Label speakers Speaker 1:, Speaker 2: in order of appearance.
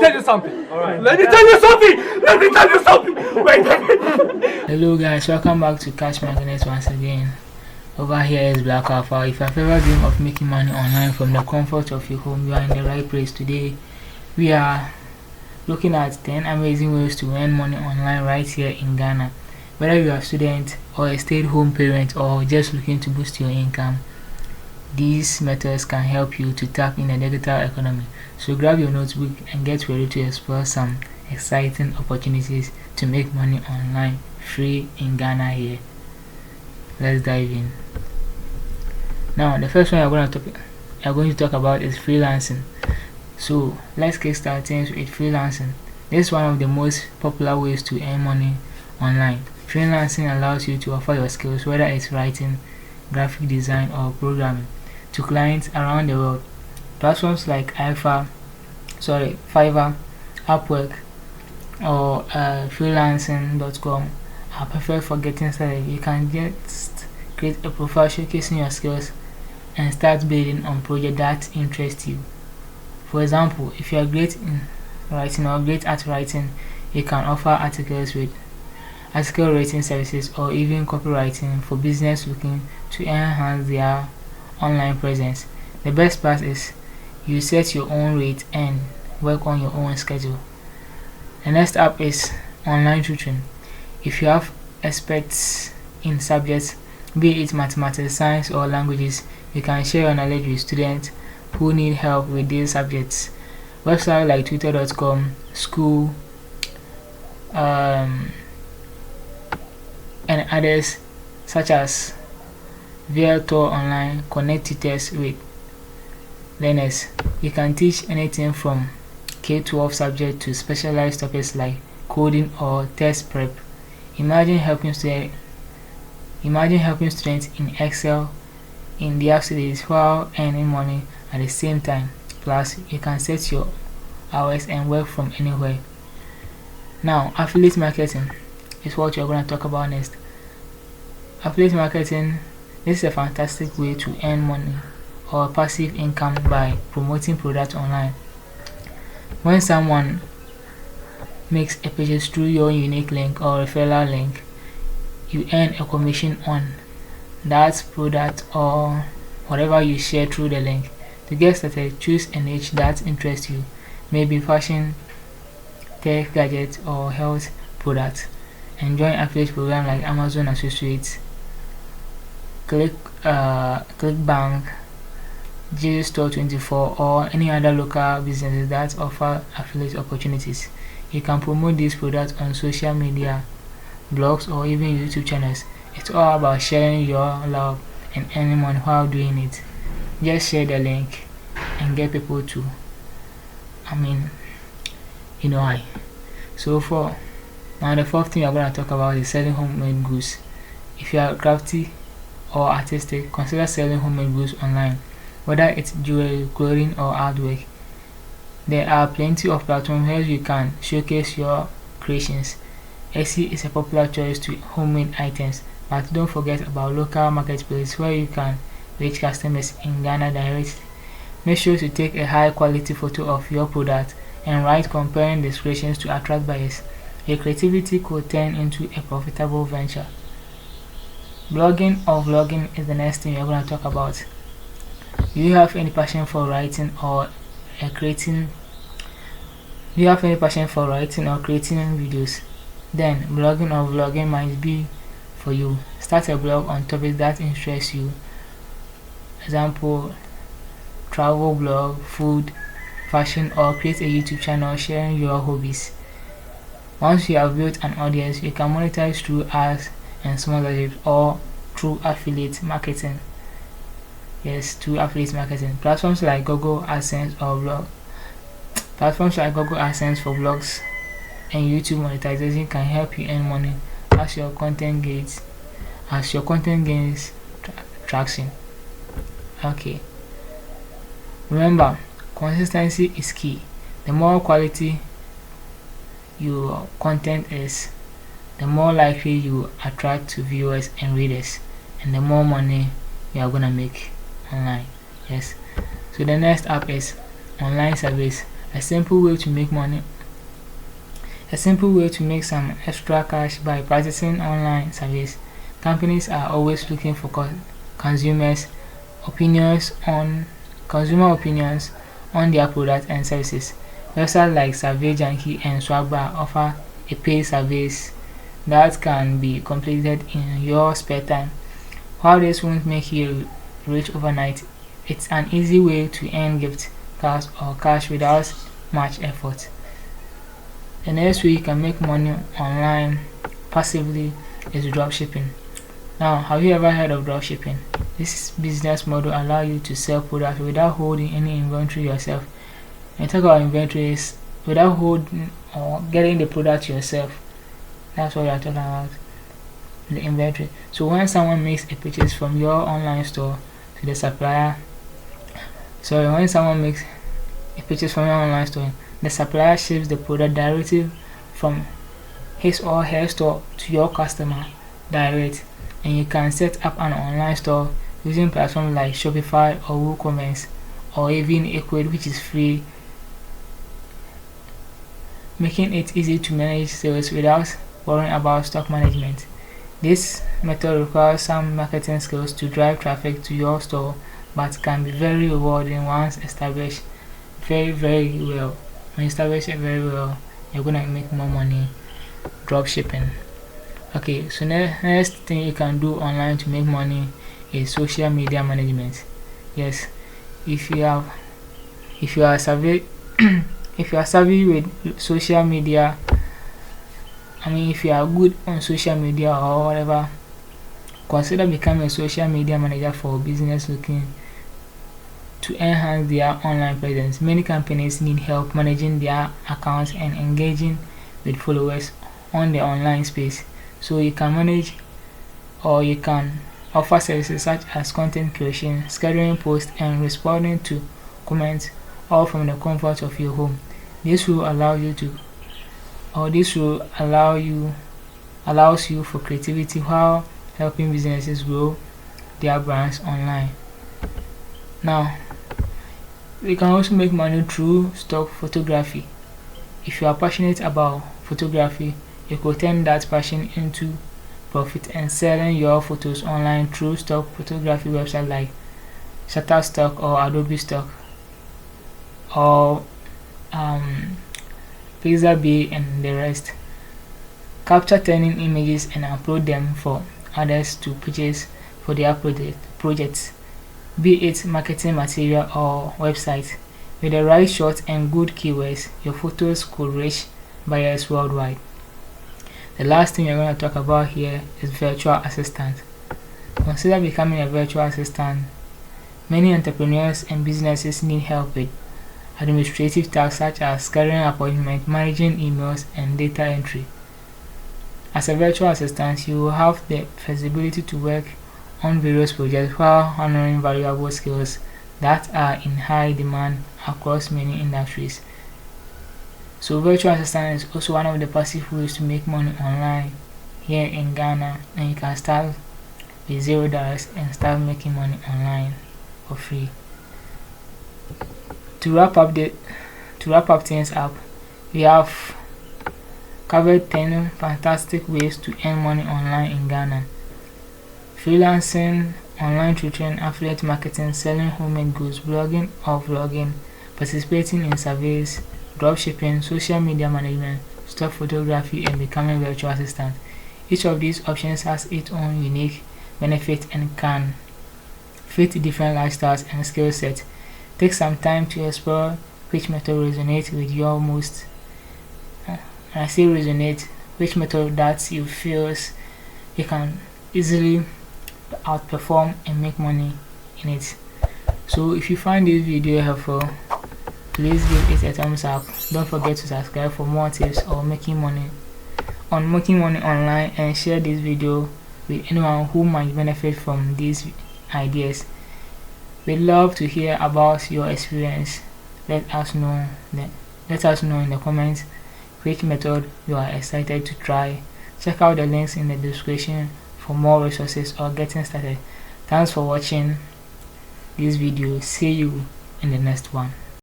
Speaker 1: tell you something. Alright. Let me tell you something. Wait.
Speaker 2: Hello guys, welcome back to Catch My Goodness once again. Over here is Black Alpha. If you have ever dreamed of making money online from the comfort of your home, you are in the right place. Today we are looking at 10 amazing ways to earn money online right here in Ghana. Whether you are a student or a stay-at-home parent or just looking to boost your income, these methods can help you to tap in the digital economy. So grab your notebook and get ready to explore some exciting opportunities to make money online free in Ghana here. Let's dive in. Now the first one I'm going to talk about is freelancing. So let's kickstart things with freelancing. This is one of the most popular ways to earn money online. Freelancing allows you to offer your skills, whether it's writing, graphic design or programming, to clients around the world. Platforms like Fiverr, Upwork or freelancing.com are perfect for getting started. You can just create a profile showcasing your skills and start building on projects that interest you. For example, if you are great in writing or great at writing, you can offer articles with article writing services or even copywriting for business looking to enhance their online presence. The best part is you set your own rate and work on your own schedule. The next app is online tutoring. If you have experts in subjects, be it mathematics, science or languages, you can share your knowledge with students who need help with these subjects. Websites like twitter.com, school, and others such as Virtual Online connect tutors with learners. You can teach anything from K-12 subjects to specialized topics like coding or test prep. Imagine helping students in Excel in their studies while earning money at the same time. Plus, you can set your hours and work from anywhere. Now, affiliate marketing is what you're going to talk about next. Affiliate marketing, this is a fantastic way to earn money or passive income by promoting products online. When someone makes a purchase through your unique link or referral link, you earn a commission on that product or whatever you share through the link. To get started, choose a niche that interests you, maybe fashion, tech, gadgets, or health products, and join affiliate programs like Amazon Associates, ClickBank, JStore24, or any other local businesses that offer affiliate opportunities. You can promote these products on social media, blogs, or even YouTube channels. It's all about sharing your love and earning money while doing it. Just share the link and get people to, why. So for now, the fourth thing we're going to talk about is selling homemade goods. If you are crafty or artistic, consider selling homemade goods online, whether it's jewelry, clothing, or artwork. There are plenty of platforms where you can showcase your creations. Etsy is a popular choice to homemade items, but don't forget about local marketplaces where you can reach customers in Ghana directly. Make sure to take a high quality photo of your product and write comparing descriptions to attract buyers. Your creativity could turn into a profitable venture. Blogging or vlogging is the next thing we're going to talk about. Do you have any passion for writing or creating videos? Then blogging or vlogging might be for you. Start a blog on topics that interest you. Example, travel blog, food, fashion, or create a YouTube channel sharing your hobbies. Once you have built an audience, you can monetize through ads and sponsorships or through affiliate marketing. Yes, through affiliate marketing. Platforms like Google AdSense for blogs and YouTube monetization can help you earn money as your content gains traction. Okay. Remember, consistency is key. The more quality your content is, the more likely you attract to viewers and readers, and the more money you are gonna make online. Yes. So the next app is online service A simple way to make money. A simple way to make some extra cash by practicing online service. Companies are always looking for consumer opinions on their products and services. Websites like Survey Junkie and Swagbar offer a paid service that can be completed in your spare time. While this won't make you rich overnight, it's an easy way to earn gift cards or cash without much effort. The next way you can make money online passively is dropshipping. Now, have you ever heard of dropshipping? This business model allows you to sell products without holding any inventory yourself. And talk about inventory is without holding or getting the product yourself. That's what we are talking about, the inventory. So when someone makes a purchase from your online store to the supplier, when someone makes a purchase from your online store, the supplier ships the product directly from his or her store to your customer direct, and you can set up an online store using platforms like Shopify or WooCommerce or even Equate, which is free, making it easy to manage sales without worrying about stock management. This method requires some marketing skills to drive traffic to your store, but can be very rewarding once established very well. When you establish it very well, you're gonna make more money drop shipping. Okay, so next thing you can do online to make money is social media management. Yes, if you are savvy with social media, if you are good on social media or whatever, consider becoming a social media manager for a business looking to enhance their online presence. Many companies need help managing their accounts and engaging with followers on the online space. So you can manage, or you can offer services such as content creation, scheduling posts, and responding to comments, all from the comfort of your home. This will allows you for creativity while helping businesses grow their brands online. Now, you can also make money through stock photography. If you are passionate about photography, you could turn that passion into profit and selling your photos online through stock photography websites like Shutterstock or Adobe Stock or Pixabay and the rest. Capture turning images and upload them for others to purchase for their projects, be it marketing material or website. With the right shots and good keywords, your photos could reach buyers worldwide. The last thing we're going to talk about here is virtual assistant. Consider becoming a virtual assistant. Many entrepreneurs and businesses need help with administrative tasks such as scheduling appointments, managing emails, and data entry. As a virtual assistant, you will have the flexibility to work on various projects while honoring valuable skills that are in high demand across many industries. So virtual assistant is also one of the passive ways to make money online here in Ghana, and you can start with $0 and start making money online for free. To wrap up things up, we have covered 10 fantastic ways to earn money online in Ghana. Freelancing, online tutoring, affiliate marketing, selling homemade goods, blogging or vlogging, participating in surveys, dropshipping, social media management, stock photography, and becoming virtual assistant. Each of these options has its own unique benefit and can fit different lifestyles and skill sets. Take some time to explore which method resonates with your most. When I say resonate, which method that you feel you can easily outperform and make money in it. So if you find this video helpful, please give it a thumbs up. Don't forget to subscribe for more tips on making money online, and share this video with anyone who might benefit from these ideas. We'd love to hear about your experience. Let us know in the comments which method you are excited to try. Check out the links in the description for more resources or getting started. Thanks for watching this video. See you in the next one.